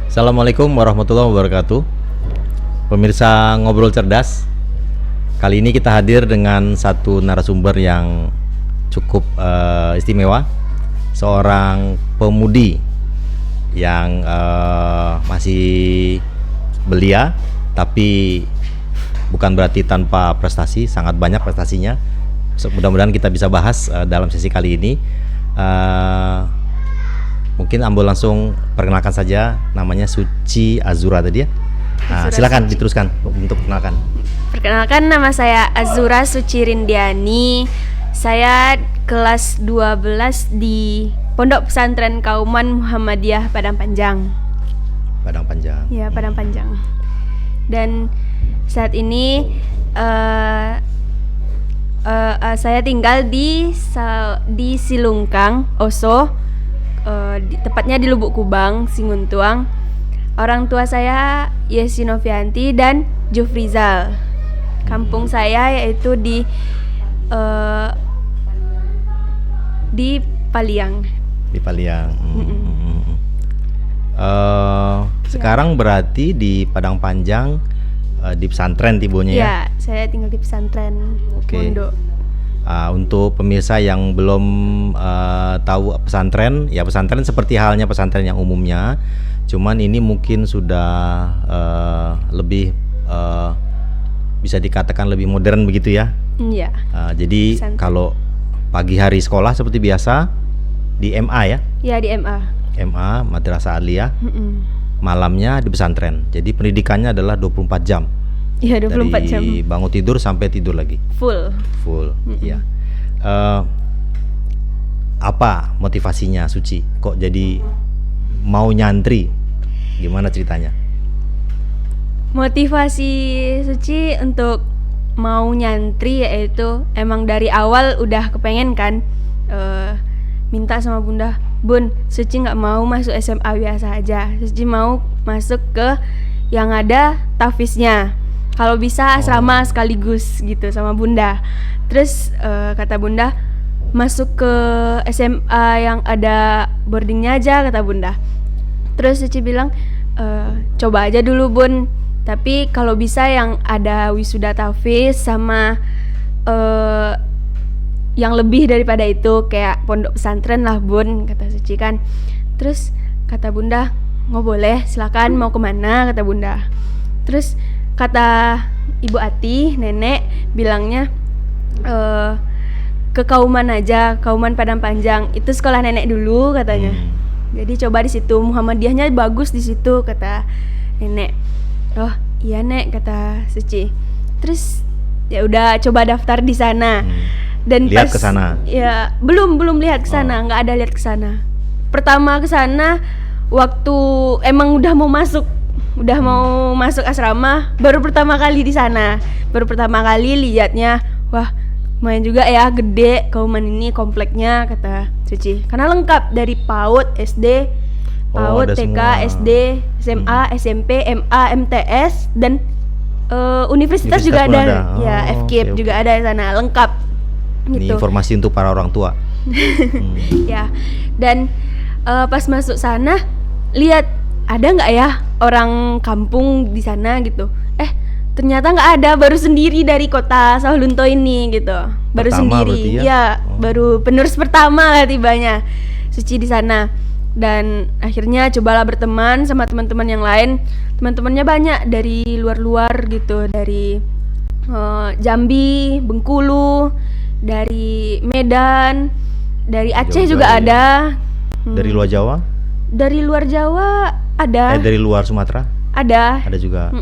Assalamualaikum warahmatullahi wabarakatuh. Pemirsa Ngobrol Cerdas, kali ini kita hadir dengan satu narasumber yang cukup istimewa. Seorang pemudi yang masih belia, tapi bukan berarti tanpa prestasi, sangat banyak prestasinya. Mudah-mudahan kita bisa bahas dalam sesi kali ini. Mungkin Ambo langsung perkenalkan saja, namanya Suci Azura tadi ya. Silakan diteruskan untuk perkenalkan. Perkenalkan, nama saya Azura Suci Rindiani. Saya kelas 12 di Pondok Pesantren Kauman Muhammadiyah Padang Panjang. Padang Panjang. Ya, Padang Panjang. Dan saat ini saya tinggal di Silungkang, Oso. Tepatnya di Lubuk Kubang, Singuntuang. Orang tua saya Yesi Novianti dan Jufrizal. Kampung saya yaitu di Paliang. Di Paliang. Sekarang berarti di Padang Panjang, di pesantren tibonya ya? Ya, saya tinggal di pesantren. Oke. Pondok. Untuk pemirsa yang belum tahu pesantren, ya pesantren seperti halnya pesantren yang umumnya, cuman ini mungkin sudah lebih bisa dikatakan lebih modern begitu ya. Iya. Jadi Pesantren. kalau pagi hari sekolah seperti biasa di MA ya, Ya, di MA. MA Madrasah Aliyah, malamnya di pesantren. Jadi pendidikannya adalah 24 jam. Ya, 24 jam. Dari bangun tidur sampai tidur lagi. Full. Ya. Apa motivasinya Suci? Kok jadi mau nyantri? Gimana ceritanya? Motivasi Suci untuk mau nyantri yaitu emang dari awal udah kepengen kan, minta sama bunda, Bun, Suci nggak mau masuk SMA biasa aja, Suci mau masuk ke yang ada tafiznya. Kalau bisa asrama sekaligus gitu sama bunda. Terus kata bunda, masuk ke SMA yang ada boardingnya aja, kata bunda. Terus Suci bilang, coba aja dulu Bun, tapi kalau bisa yang ada wisuda tafiz sama yang lebih daripada itu, kayak pondok pesantren lah Bun, kata Suci kan. Terus kata bunda, nggak boleh, silakan mau kemana, kata bunda. Terus kata Ibu Ati, nenek bilangnya ke Kauman aja, Kauman Padang Panjang, itu sekolah nenek dulu katanya. Jadi coba di situ, Muhammadiyahnya bagus di situ, kata nenek. Oh iya nek, kata Suci. Terus ya udah coba daftar di sana. Dan Lihat ke sana? Ya belum lihat ke sana, nggak ada lihat ke sana. Pertama ke sana waktu emang udah mau masuk asrama, baru pertama kali di sana. Baru pertama kali lihatnya, wah lumayan juga ya, gede Kauman ini kompleknya, kata Suci. Karena lengkap dari PAUD, SD, PAUD, TK, semua. SD, SMA, SMP, MA, MTS, dan universitas juga pun ada. Ya, FKIP oke. juga ada di sana, lengkap. Ini Gitu. informasi untuk para orang tua. Ya, dan pas masuk sana lihat ada nggak ya orang kampung di sana gitu. Ternyata nggak ada, baru sendiri dari kota Sawalunto ini gitu. Baru Pertama sendiri. berarti ya? Ya, baru penerus pertama lah tibanya Suci di sana. Dan akhirnya cobalah berteman sama teman-teman yang lain. Teman-temannya banyak dari luar-luar gitu, dari Jambi, Bengkulu, dari Medan, dari Aceh Jauh-jauh juga ya. ada. Dari luar Jawa? Dari luar Jawa ada. Dari luar Sumatera? Ada. Ada juga.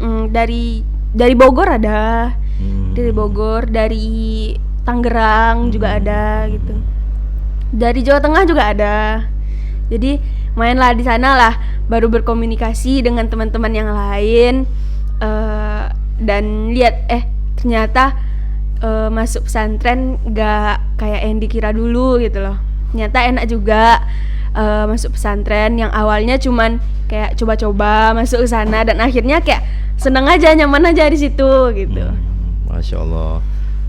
Dari Bogor ada. Dari Bogor, dari Tangerang juga ada gitu. Dari Jawa Tengah juga ada. Jadi mainlah di sana lah, baru berkomunikasi dengan teman-teman yang lain, dan lihat ternyata masuk pesantren gak kayak yang dikira dulu gitu loh. Ternyata enak juga masuk pesantren yang awalnya cuman kayak coba-coba masuk ke sana, dan akhirnya kayak seneng aja, nyaman aja di situ gitu. Masya Allah.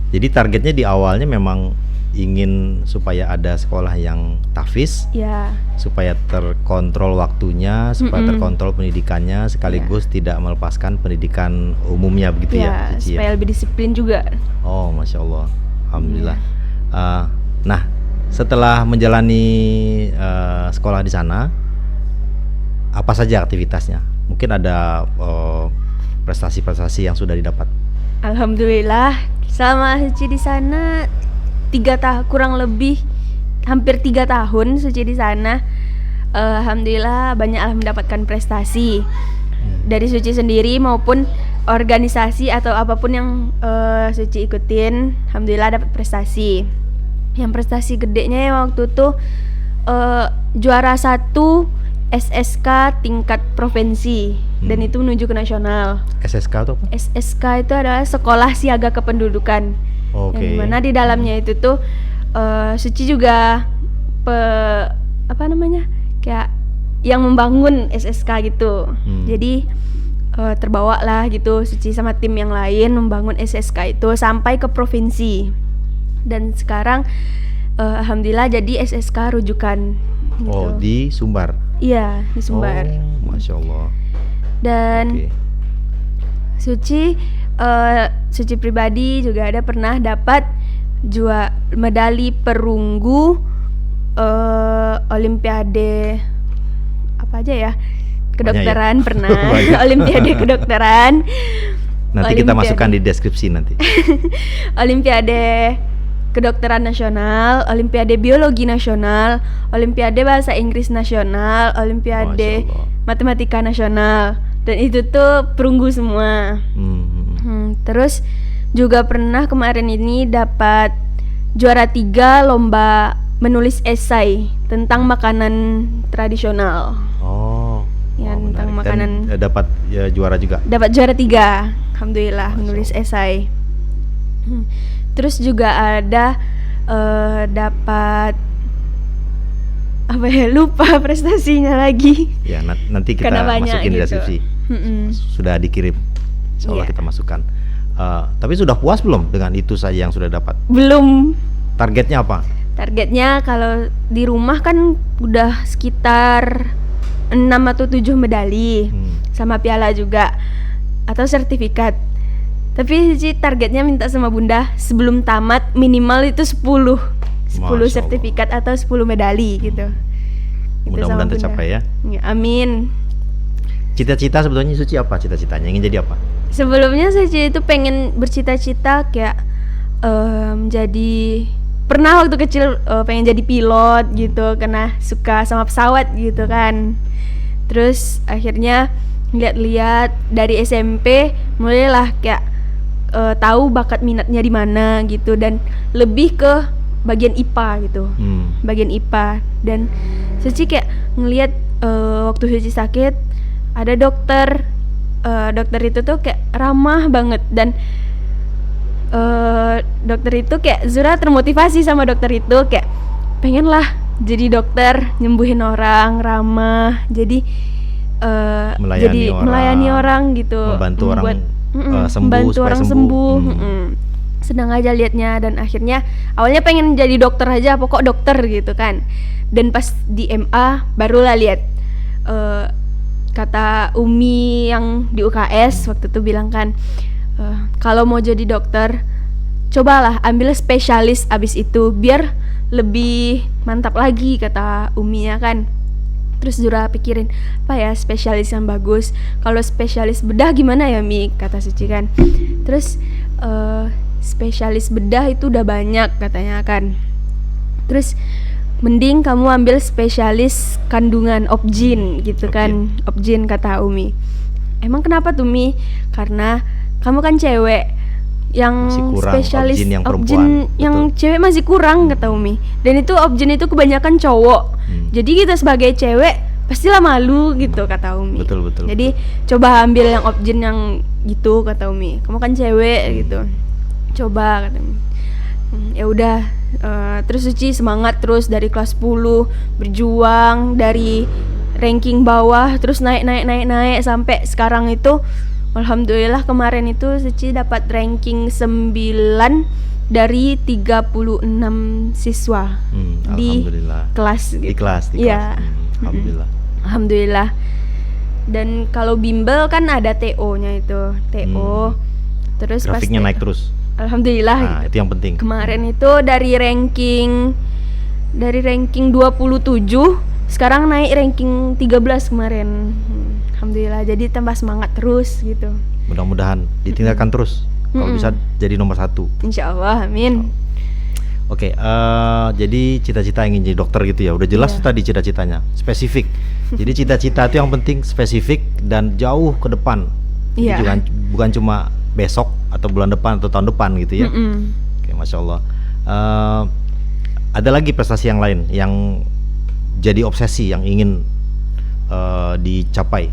Jadi targetnya di awalnya memang ingin supaya ada sekolah yang tahfiz, Ya, supaya terkontrol waktunya, supaya terkontrol pendidikannya, sekaligus tidak melepaskan pendidikan umumnya begitu ya, ya Cici ya. supaya lebih disiplin juga. Oh, masya Allah, alhamdulillah. Nah, setelah menjalani sekolah di sana, apa saja aktivitasnya? Mungkin ada prestasi-prestasi yang sudah didapat. Alhamdulillah, selama Suci di sana kurang lebih hampir 3 tahun Suci di sana. Alhamdulillah banyak mendapatkan prestasi dari Suci sendiri maupun organisasi atau apapun yang Suci ikutin. Alhamdulillah dapat prestasi. Yang prestasi gedenya waktu itu juara 1 SSK tingkat provinsi dan itu menuju ke nasional. SSK itu apa? SSK itu adalah Sekolah Siaga Kependudukan. Oke. Yang dimana di dalamnya itu tuh Suci juga kayak yang membangun SSK gitu. Jadi terbawa lah gitu Suci sama tim yang lain membangun SSK itu sampai ke provinsi. Dan sekarang alhamdulillah jadi SSK rujukan gitu. Oh, di Sumbar. Iya, di Sumbar. Oh, masya Allah. Dan Oke. Suci pribadi juga ada pernah dapat medali perunggu Olimpiade apa aja ya, kedokteran pernah. Banyak. Olimpiade kedokteran. Nanti kita Olimpiade. masukkan di deskripsi nanti. Olimpiade Kedokteran Nasional, Olimpiade Biologi Nasional, Olimpiade Bahasa Inggris Nasional, Olimpiade Masya Allah. Matematika Nasional. Dan itu tuh perunggu semua. Terus juga pernah kemarin ini dapat juara 3 lomba menulis esai tentang makanan tradisional. Oh. Ya, oh, tentang menarik. makanan. Dan dapat juara juga. Dapat juara 3, alhamdulillah, Masya menulis Allah. esai. Terus juga ada dapat apa ya, lupa prestasinya lagi. Ya, nanti kita Karena banyak masukin di gitu. deskripsi. Sudah dikirim. Insya Allah Iya. kita masukkan. Tapi sudah puas belum dengan itu saja yang sudah dapat? Belum. Targetnya apa? Targetnya kalau di rumah kan udah sekitar 6 atau 7 medali sama piala juga atau sertifikat. Tapi sih targetnya minta sama Bunda sebelum tamat minimal itu 10 Masya Allah. sertifikat atau 10 medali gitu. Itu sama Mudah-mudahan Bunda. tercapai ya. Ya, amin. Cita-cita sebetulnya Suci apa? Cita-citanya ingin jadi apa? Sebelumnya Suci itu pengen bercita-cita kayak jadi pernah waktu kecil pengen jadi pilot gitu karena suka sama pesawat gitu kan. Terus akhirnya lihat-lihat dari SMP mulailah kayak tahu bakat minatnya di mana gitu dan lebih ke bagian IPA gitu. Bagian IPA dan Suci kayak ngelihat waktu Suci sakit ada dokter itu tuh kayak ramah banget dan dokter itu kayak Zura termotivasi sama dokter itu kayak pengen lah jadi dokter, nyembuhin orang, ramah, jadi melayani orang gitu, membantu orang sembuh, membantu supaya orang sembuh. Senang aja liatnya dan akhirnya awalnya pengen jadi dokter aja, pokok dokter gitu kan. Dan pas di MA barulah lihat kata Umi yang di UKS waktu itu bilang kan kalau mau jadi dokter cobalah ambil spesialis abis itu biar lebih mantap lagi kata Umi ya kan. Terus Zura pikirin apa ya spesialis yang bagus, kalau spesialis bedah gimana ya Mi kata Suci kan. Terus spesialis bedah itu udah banyak katanya kan. Terus mending kamu ambil spesialis kandungan obgyn gitu kan. Obgyn kata Umi. Emang kenapa tuh Mi? Karena kamu kan cewek, yang Masih kurang spesialis obgyn yang perempuan, obgyn yang betul. cewek masih kurang kata Umi. Dan itu obgyn itu kebanyakan cowok. Jadi kita sebagai cewek pastilah malu gitu kata Umi. Betul. Jadi coba ambil yang obgyn yang gitu kata Umi. Kamu kan cewek gitu. Coba kata Umi. Ya udah. Terus Suci semangat terus dari kelas 10 berjuang dari ranking bawah terus naik sampai sekarang itu alhamdulillah kemarin itu Suci dapat ranking 9 dari 36 siswa di Alhamdulillah. kelas Di gitu. kelas. Iya. Alhamdulillah. Alhamdulillah. Dan kalau bimbel kan ada TO-nya itu, TO. Terus Grafiknya naik terus. Alhamdulillah. Nah, itu yang penting. Kemarin itu dari ranking 27 sekarang naik ranking 13 kemarin. Alhamdulillah. Jadi tambah semangat terus gitu. Mudah-mudahan ditinggalkan terus. Kalau bisa jadi nomor 1. Insya Allah, amin. Oke, jadi cita-cita ingin jadi dokter gitu ya. Udah jelas tuh tadi cita-citanya, spesifik. Jadi cita-cita itu yang penting spesifik dan jauh ke depan. Jadi Iya. bukan cuma besok atau bulan depan atau tahun depan gitu ya. Oke, masya Allah. Ada lagi prestasi yang lain yang jadi obsesi yang ingin dicapai.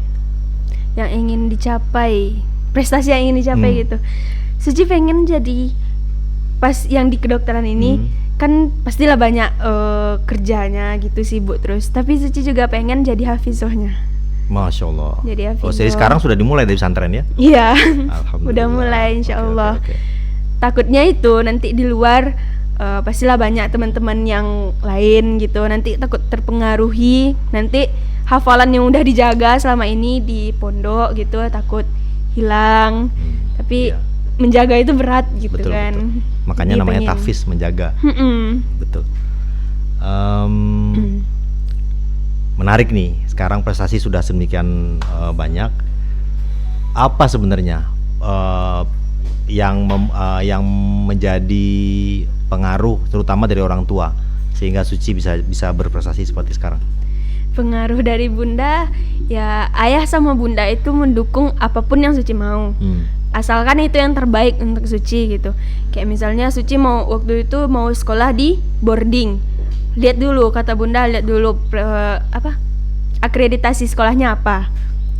Yang ingin dicapai, prestasi yang ingin dicapai gitu. Suci pengen jadi, pas yang di kedokteran ini kan pastilah banyak kerjanya gitu, sibuk terus. Tapi Suci juga pengen jadi hafizohnya. Masya Allah. Jadi Oh, hafizoh. jadi sekarang sudah dimulai dari pesantren ya? Iya. Alhamdulillah. Udah mulai insya Oke, Allah. oke. Takutnya itu nanti di luar pastilah banyak teman-teman yang lain gitu. Nanti takut terpengaruhi. Nanti hafalan yang udah dijaga selama ini di pondok gitu takut hilang. Tapi Iya. menjaga itu berat gitu Betul, kan. betul. Makanya Jadi namanya pengen. tahfiz, menjaga. Betul. Menarik nih. Sekarang prestasi sudah sedemikian banyak. Apa sebenarnya yang menjadi pengaruh, terutama dari orang tua, sehingga Suci bisa berprestasi seperti sekarang? Pengaruh dari bunda, ya ayah sama bunda itu mendukung apapun yang Suci mau. Asalkan itu yang terbaik untuk Suci gitu. Kayak misalnya Suci waktu itu mau sekolah di boarding. Lihat dulu, kata bunda, lihat dulu akreditasi sekolahnya apa.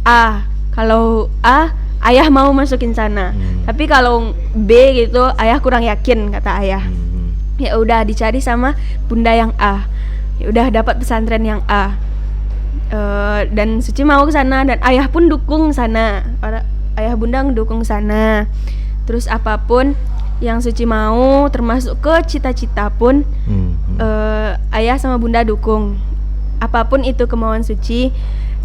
A, kalau A, ayah mau masukin sana. Tapi kalau B gitu, ayah kurang yakin, kata ayah. Ya udah dicari sama bunda yang A. Ya udah dapat pesantren yang A. Dan Suci mau ke sana dan ayah pun dukung sana. Ayah bunda ngedukung sana. Terus apapun yang Suci mau, termasuk ke cita-cita pun ayah sama bunda dukung. Apapun itu kemauan Suci,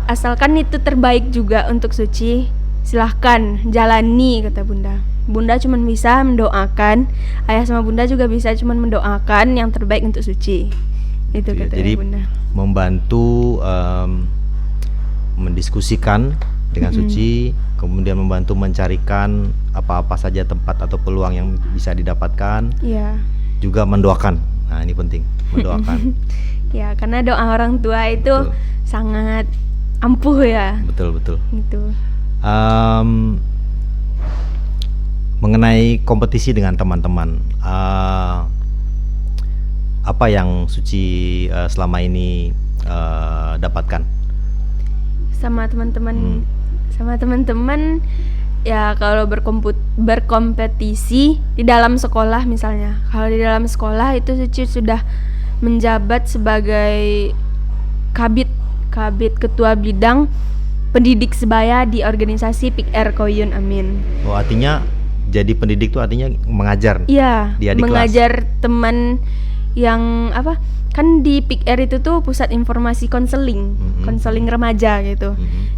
asalkan itu terbaik juga untuk Suci, silahkan jalani, kata bunda. Bunda cuma bisa mendoakan, ayah sama bunda juga bisa cuma mendoakan yang terbaik untuk Suci. Itu kata Jadi bunda. membantu mendiskusikan dengan Suci, kemudian membantu mencarikan apa-apa saja tempat atau peluang yang bisa didapatkan, Iya. juga mendoakan. Nah, ini penting, mendoakan. Ya, karena doa orang tua itu Betul. sangat ampuh ya. Betul. Gitu. Mengenai kompetisi dengan teman-teman, apa yang Suci selama ini dapatkan? Sama teman-teman ya, kalau berkompetisi di dalam sekolah misalnya. Kalau di dalam sekolah itu Suci sudah menjabat sebagai kabid ketua bidang pendidik sebaya di organisasi PIKR Koyun Amin. Oh, artinya jadi pendidik itu artinya mengajar. Iya, Dia di mengajar teman yang kan di PIKR itu tuh pusat informasi konseling, konseling remaja gitu.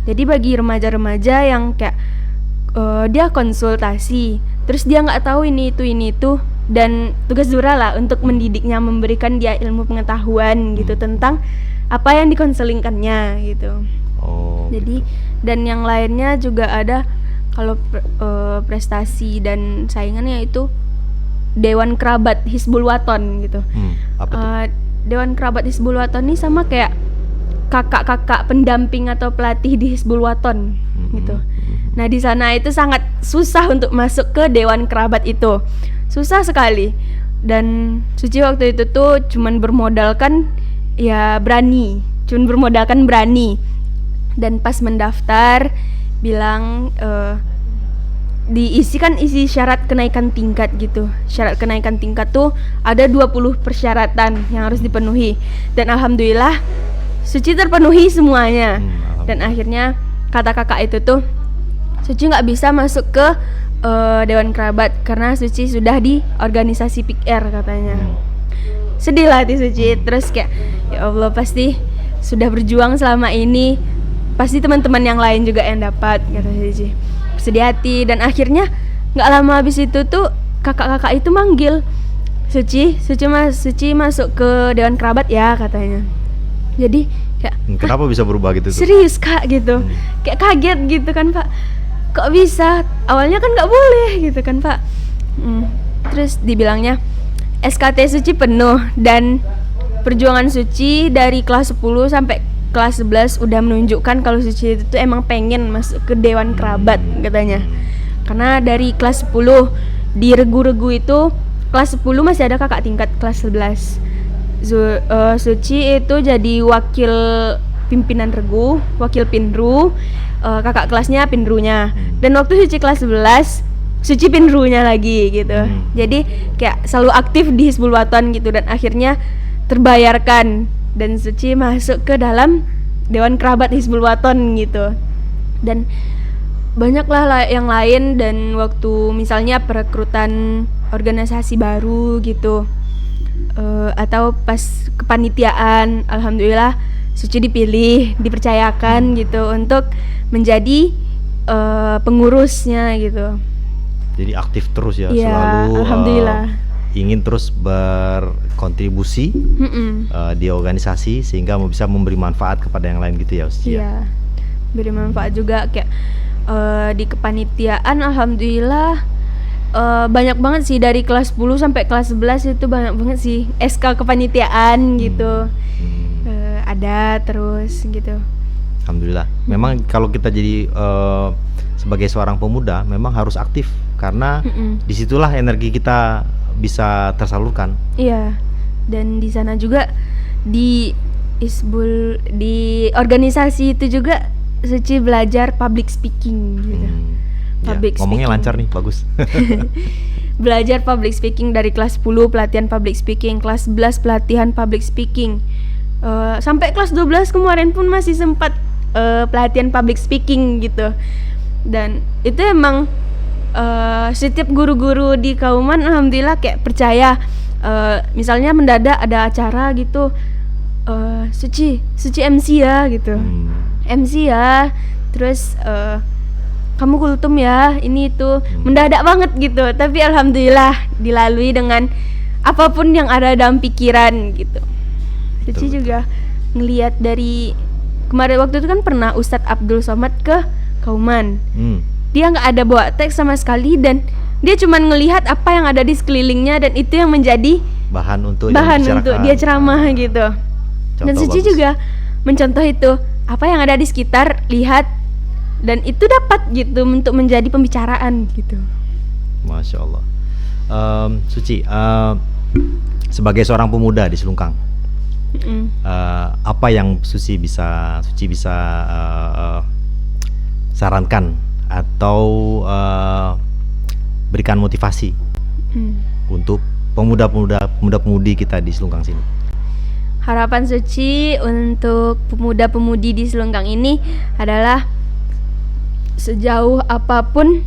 Jadi bagi remaja-remaja yang kayak dia konsultasi, terus dia nggak tahu ini itu, dan tugas Zura lah untuk mendidiknya, memberikan dia ilmu pengetahuan gitu tentang apa yang dikonselingkannya gitu. Oh. Jadi dan yang lainnya juga ada. Kalau prestasi dan saingannya itu Dewan Kerabat Hizbul Waton gitu. Apa tuh? Dewan Kerabat Hizbul Waton ini sama kayak kakak-kakak pendamping atau pelatih di Hizbul Waton gitu. Nah, di sana itu sangat susah untuk masuk ke Dewan Kerabat itu. Susah sekali. Dan Suci waktu itu tuh cuman bermodalkan berani. Dan pas mendaftar bilang isi syarat kenaikan tingkat gitu. Syarat kenaikan tingkat tuh ada 20 persyaratan yang harus dipenuhi. Dan alhamdulillah Suci terpenuhi semuanya. Dan akhirnya kata kakak itu tuh Suci nggak bisa masuk ke Dewan Kerabat karena Suci sudah di organisasi PIKR katanya. Sedih lah hati Suci, terus kayak ya Allah pasti sudah berjuang selama ini, pasti teman-teman yang lain juga yang dapat, kata Suci. Sedih hati, dan akhirnya nggak lama habis itu tuh kakak-kakak itu manggil Suci masuk ke Dewan Kerabat ya katanya. Jadi kayak Kenapa bisa berubah gitu tuh? serius kak gitu, kayak kaget gitu kan Pak, kok bisa, awalnya kan nggak boleh gitu kan Pak. Terus dibilangnya SKT Suci penuh dan perjuangan Suci dari kelas 10 sampai kelas 11 udah menunjukkan kalau Suci itu tuh emang pengen masuk ke Dewan Kerabat katanya. Karena dari kelas 10 di regu-regu itu kelas 10 masih ada kakak tingkat kelas 11. Suci itu jadi wakil pimpinan regu, wakil pinru, kakak kelasnya pinrunya. Dan waktu Suci kelas 11 Suci pinrunya lagi gitu. Jadi kayak selalu aktif di Hizbul Waton gitu, dan akhirnya terbayarkan dan Suci masuk ke dalam Dewan Kerabat Hizbul Waton gitu. Dan banyaklah yang lain, dan waktu misalnya perekrutan organisasi baru gitu, atau pas kepanitiaan, alhamdulillah Suci dipilih, dipercayakan gitu untuk menjadi pengurusnya gitu. Jadi aktif terus ya, Iya, selalu alhamdulillah. ingin terus berkontribusi di organisasi sehingga bisa memberi manfaat kepada yang lain gitu ya, Suci. Iya, beri manfaat juga kayak di kepanitiaan, alhamdulillah banyak banget sih, dari kelas 10 sampai kelas 11 itu banyak banget sih SK kepanitiaan gitu. Ada terus gitu. Alhamdulillah. Memang kalau kita jadi sebagai seorang pemuda memang harus aktif, karena disitulah energi kita bisa tersalurkan. Iya, dan di sana juga di organisasi itu juga Suci belajar public speaking gitu. Ya, ngomongnya lancar nih, bagus. Belajar public speaking dari kelas 10 pelatihan public speaking, kelas 11 pelatihan public speaking, sampai kelas 12 kemarin pun masih sempat pelatihan public speaking gitu. Dan itu emang setiap guru-guru di Kauman alhamdulillah kayak percaya, misalnya mendadak ada acara gitu, Suci MC ya gitu, MC ya, terus kamu kultum ya, ini itu mendadak banget gitu, tapi alhamdulillah dilalui dengan apapun yang ada dalam pikiran gitu. Suci juga ngelihat dari kemarin, waktu itu kan pernah Ustadz Abdul Somad ke Kauman. Dia nggak ada bawa teks sama sekali, dan dia cuma ngelihat apa yang ada di sekelilingnya, dan itu yang menjadi bahan untuk dia ceramah gitu. Contoh Dan Suci bagus. juga mencontoh itu, apa yang ada di sekitar, lihat, dan itu dapat gitu untuk menjadi pembicaraan gitu. Masya Allah. Suci, sebagai seorang pemuda di Selungkang, apa yang Suci bisa sarankan atau berikan motivasi untuk pemuda-pemudi kita di Selungkang sini? Harapan Suci untuk pemuda-pemudi di Selungkang ini adalah sejauh apapun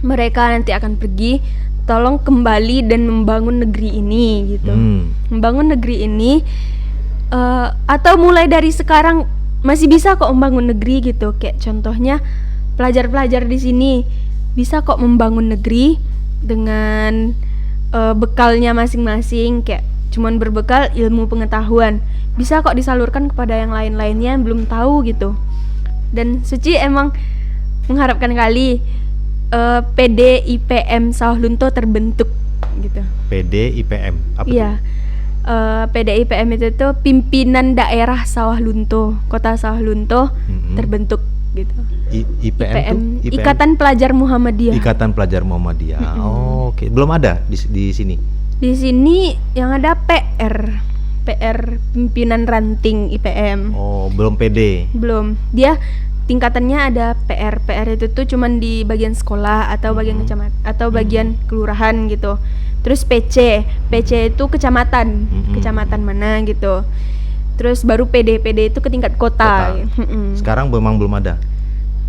mereka nanti akan pergi, tolong kembali dan membangun negeri ini gitu. Membangun negeri ini, atau mulai dari sekarang masih bisa kok membangun negeri gitu. Kayak contohnya pelajar-pelajar di sini bisa kok membangun negeri dengan bekalnya masing-masing, kayak cuman berbekal ilmu pengetahuan, bisa kok disalurkan kepada yang lain-lainnya yang belum tahu gitu. Dan Suci emang mengharapkan kali PD IPM Sawah Lunto terbentuk gitu. PD IPM apa Iya. PD IPM itu tuh pimpinan daerah Sawah Lunto, Kota Sawah Lunto terbentuk gitu. IPM tuh? Ikatan Pelajar Muhammadiyah. Ikatan Pelajar Muhammadiyah. Oke. Belum ada di sini. Di sini yang ada PR pimpinan ranting IPM. Oh, belum PD. Belum. Dia tingkatannya ada PR itu tuh cuman di bagian sekolah atau bagian kecamatan atau bagian kelurahan gitu. Terus PC itu kecamatan mana gitu. Terus baru PD itu ke tingkat kota. Sekarang memang belum ada.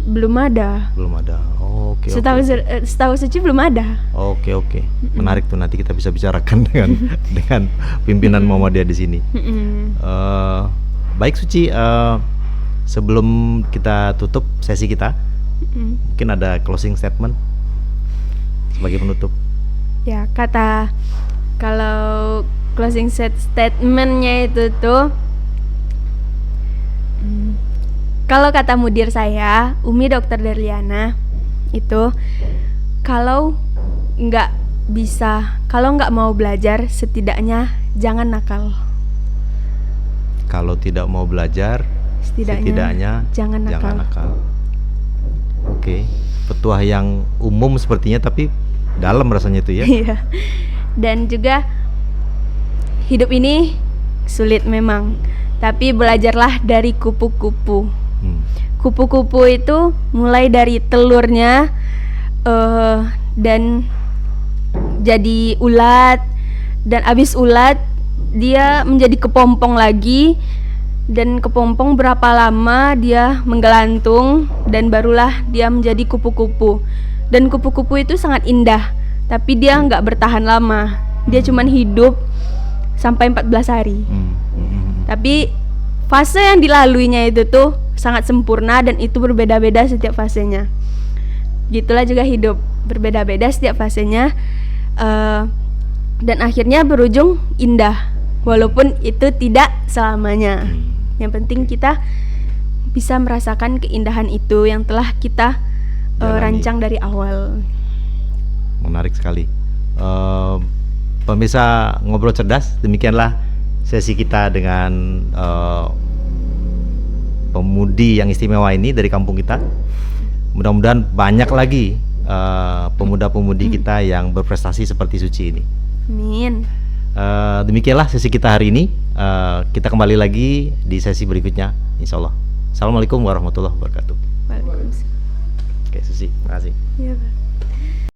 Belum ada. Oke. Setahu Suci belum ada. Oke. Menarik tuh, nanti kita bisa bicarakan dengan pimpinan Muhammadiyah di sini. Baik Suci, sebelum kita tutup sesi kita, mungkin ada closing statement sebagai penutup. Ya, kalau closing statementnya itu tuh, kalau kata mudir saya, Umi Dr. Derliana, itu kalau nggak mau belajar, setidaknya jangan nakal. Kalau tidak mau belajar, setidaknya jangan nakal. Oke, petuah yang umum sepertinya, tapi dalam rasanya itu ya. Iya. Dan juga hidup ini sulit memang, tapi belajarlah dari kupu-kupu. Kupu-kupu itu mulai dari telurnya dan jadi ulat, dan abis ulat dia menjadi kepompong lagi, dan kepompong berapa lama dia menggelantung, dan barulah dia menjadi kupu-kupu. Dan kupu-kupu itu sangat indah, tapi dia nggak bertahan lama, dia cuman hidup sampai 14 hari. Tapi fase yang dilaluinya itu tuh sangat sempurna, dan itu berbeda-beda setiap fasenya. Gitulah juga hidup, berbeda-beda setiap fasenya, dan akhirnya berujung indah, walaupun itu tidak selamanya. Yang penting kita bisa merasakan keindahan itu yang telah kita rancang dari awal. Menarik sekali. Pemirsa Ngobrol Cerdas, demikianlah sesi kita dengan pemudi yang istimewa ini dari kampung kita. Mudah-mudahan banyak lagi pemuda-pemudi kita yang berprestasi seperti Suci ini. Amin. Demikianlah sesi kita hari ini. Kita kembali lagi di sesi berikutnya, insya Allah. Assalamualaikum warahmatullahi wabarakatuh. Waalaikumsalam. Oke, Suci, terima kasih. Iya, Pak.